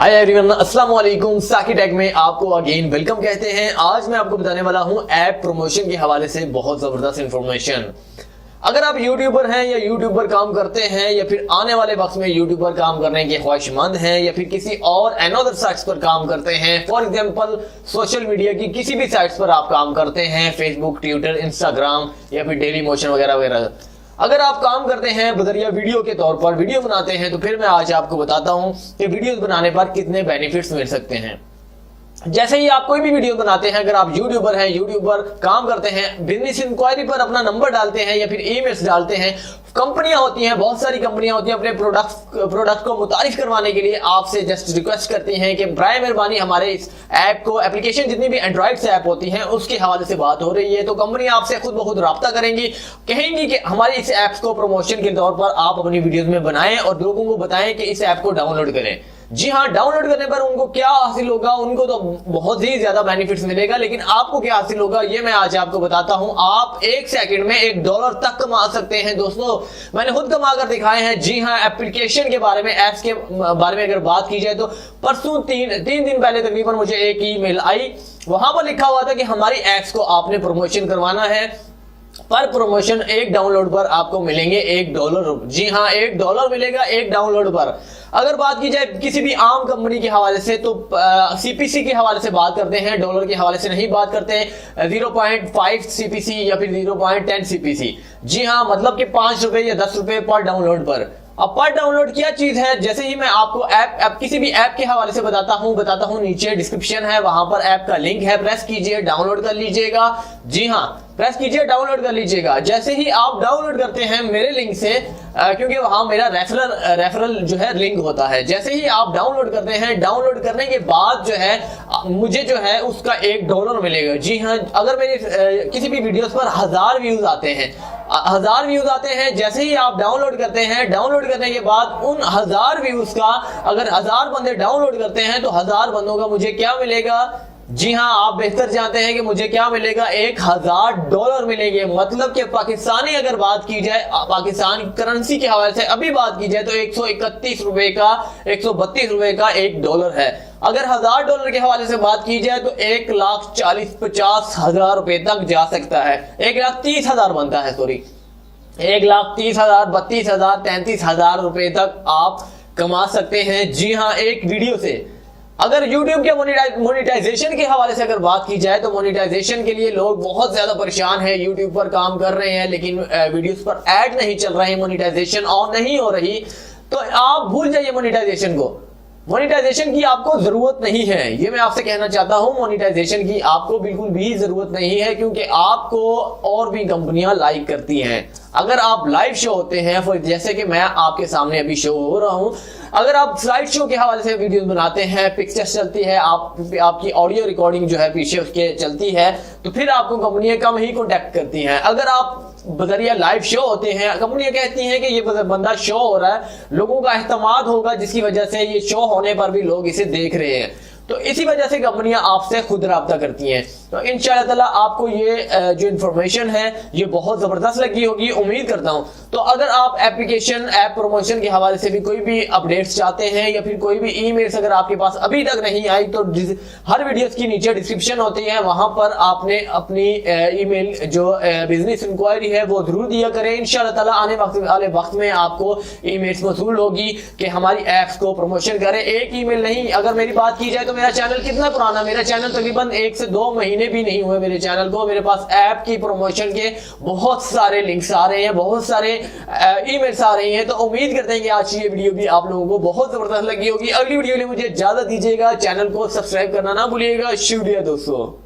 Hi everyone, अस्सलाम वालेकुम। साकी टेक में आपको अगेन वेलकम कहते हैं। आज मैं आपको बताने वाला हूं ऐप प्रमोशन के हवाले से बहुत जबरदस्त इंफॉर्मेशन। अगर आप यूट्यूबर हैं या यूट्यूबर काम करते हैं या फिर आने वाले वक्त में यूट्यूबर काम करने के ख्वाहिशमंद हैं या फिर किसी और अनदर साइट्स पर काम करते हैं, फॉर एग्जांपल सोशल मीडिया की किसी भी साइट्स पर आप काम करते हैं, फेसबुक, ट्विटर, इंस्टाग्राम या फिर डेली मोशन वगैरह वगैरह, अगर आप काम करते हैं बजरिया वीडियो के तौर पर वीडियो बनाते हैं, तो फिर मैं आज आपको बताता हूं कि वीडियोस बनाने पर कितने बेनिफिट्स मिल सकते हैं। जैसे ही आप कोई भी वीडियो बनाते हैं, अगर आप यूट्यूबर हैं, यूट्यूबर काम करते हैं, बिजनेस इंक्वायरी पर अपना नंबर डालते हैं या फिर ईमेल्स डालते हैं, कंपनियां होती हैं, बहुत सारी कंपनियां होती हैं अपने प्रोडक्ट को मुतारिफ करवाने के लिए आपसे जस्ट रिक्वेस्ट करती हैं कि बराए मेहरबानी हमारे इस ऐप को, एप्लीकेशन जितनी भी एंड्रॉइड से ऐप होती हैं उसके हवाले से बात हो रही है, तो कंपनी आपसे खुद ब खुद राब्ता करेंगी, कहेंगी कि हमारे इस ऐप्स को प्रमोशन के तौर पर आप अपनी वीडियोस में बनाएं और लोगों को बताएं कि इस ऐप को डाउनलोड करें। जी हाँ, डाउनलोड करने पर उनको क्या हासिल होगा? उनको तो बहुत ही ज्यादा बेनिफिट्स मिलेगा, लेकिन आपको क्या हासिल होगा ये मैं आज आपको बताता हूं। आप एक सेकंड में $1 तक कमा सकते हैं दोस्तों, मैंने खुद कमा कर दिखाए हैं। जी हाँ, एप्लीकेशन के बारे में, ऐप्स के बारे में अगर बात की जाए तो परसों तीन दिन पहले तकरीबन मुझे एक ईमेल आई, वहां पर लिखा हुआ था कि हमारी ऐप्स को आपने प्रमोशन करवाना है, पर प्रमोशन एक डाउनलोड पर आपको मिलेंगे $1। जी हाँ, $1 मिलेगा एक डाउनलोड पर। अगर बात की जाए किसी भी आम कंपनी के हवाले से तो सीपीसी के हवाले से बात करते हैं, डॉलर के हवाले से नहीं बात करते हैं। 0.5 सीपीसी या फिर 0.10 सीपीसी। जी हाँ, मतलब कि ₹5 या ₹10 पर डाउनलोड पर। अब पर डाउनलोड क्या चीज है, जैसे ही मैं आपको ऐप किसी भी ऐप के हवाले से बताता हूं, नीचे डिस्क्रिप्शन है, वहां पर ऐप का लिंक है, प्रेस कीजिए, डाउनलोड कर लीजिएगा। जी हाँ, प्रेस कीजिए, डाउनलोड कर लीजिएगा। जैसे ही आप डाउनलोड करते हैं मेरे लिंक से, क्योंकि वहां मेरा रेफरल जो है लिंक होता है, जैसे ही आप डाउनलोड करते हैं, डाउनलोड करने के बाद जो है मुझे जो है उसका $1 मिलेगा। जी हाँ, अगर मेरे किसी भी वीडियोस पर 1000 व्यूज आते हैं, 1000 व्यूज आते हैं, जैसे ही आप डाउनलोड करते हैं, डाउनलोड करने के बाद उन 1000 व्यूज का अगर 1000 बंदे डाउनलोड करते हैं तो 1000 बंदों का मुझे क्या मिलेगा? जी हाँ, आप बेहतर जानते हैं कि मुझे क्या मिलेगा, $1000 मिलेंगे। मतलब कि पाकिस्तानी अगर बात की जाए, पाकिस्तान करेंसी के हवाले से अभी बात की जाए तो $131 का, $132 का $1 है। अगर $1000 के हवाले से बात की जाए तो 1,40,50,000 रुपए तक जा सकता है। 1,30,000 बनता है, सॉरी, 1,30,000, 32,000, 33,000 रुपए तक आप कमा सकते हैं। जी हाँ, एक वीडियो से। अगर YouTube के मोनेटाइजेशन के हवाले से अगर बात की जाए तो मोनेटाइजेशन के लिए लोग बहुत ज्यादा परेशान हैं, YouTube पर काम कर रहे हैं लेकिन वीडियोस पर ऐड नहीं चल रहे हैं, मोनेटाइजेशन ऑन नहीं हो रही, तो आप भूल जाइए मोनेटाइजेशन को। मोनेटाइजेशन की आपको जरूरत नहीं है, ये मैं आपसे कहना चाहता हूं। मोनेटाइजेशन की आपको बिल्कुल भी जरूरत नहीं है, क्योंकि आपको और भी कंपनियां लाइक करती हैं। अगर आप लाइव शो होते हैं, जैसे कि मैं आपके सामने अभी शो हो रहा हूं, अगर आप स्लाइड शो के हवाले से वीडियोस बनाते हैं, पिक्चर्स चलती है, आपकी ऑडियो रिकॉर्डिंग जो है पीछे उसके चलती है, तो फिर आपको कंपनियां कम ही कॉन्टेक्ट करती हैं। अगर आप बजरिया लाइव शो होते हैं, कंपनियां कहती हैं कि ये बंदा शो हो रहा है, लोगों का एहतमाद होगा, जिसकी वजह से ये शो होने पर भी लोग इसे देख रहे हैं, तो इसी वजह से कंपनियां आपसे खुद राब्ता करती हैं। तो इंशाअल्लाह ताला आपको ये जो इन्फॉर्मेशन है ये बहुत जबरदस्त लगी होगी, उम्मीद करता हूं। तो अगर आप एप्लीकेशन ऐप प्रमोशन के हवाले से भी कोई भी अपडेट्स चाहते हैं या फिर कोई भी ईमेल्स अगर आपके पास अभी तक नहीं आई, तो हर वीडियोस की नीचे डिस्क्रिप्शन होती है, वहां पर आपने अपनी ईमेल जो बिजनेस इंक्वायरी है वो जरूर दिया करें। इंशाअल्लाह ताला आने वाले वक्त में आपको ईमेल्स मौसूल होगी कि हमारी ऐप्स को प्रमोशन करें। एक ईमेल नहीं, अगर मेरी बात की जाए तो मेरा चैनल कितना पुराना, मेरा चैनल तकरीबन 1 से 2 महीने भी नहीं हुए मेरे चैनल को। मेरे पास ऐप की प्रमोशन के बहुत सारे लिंक्स आ रहे हैं, बहुत सारे ईमेल्स आ रही हैं। तो उम्मीद करते हैं कि आज ये वीडियो भी आप लोगों को बहुत जबरदस्त लगी होगी। अगली वीडियो के लिए मुझे इजाजत दीजिएगा, चैनल को सब्सक्राइब करना ना भूलिएगा। शुक्रिया दोस्तों।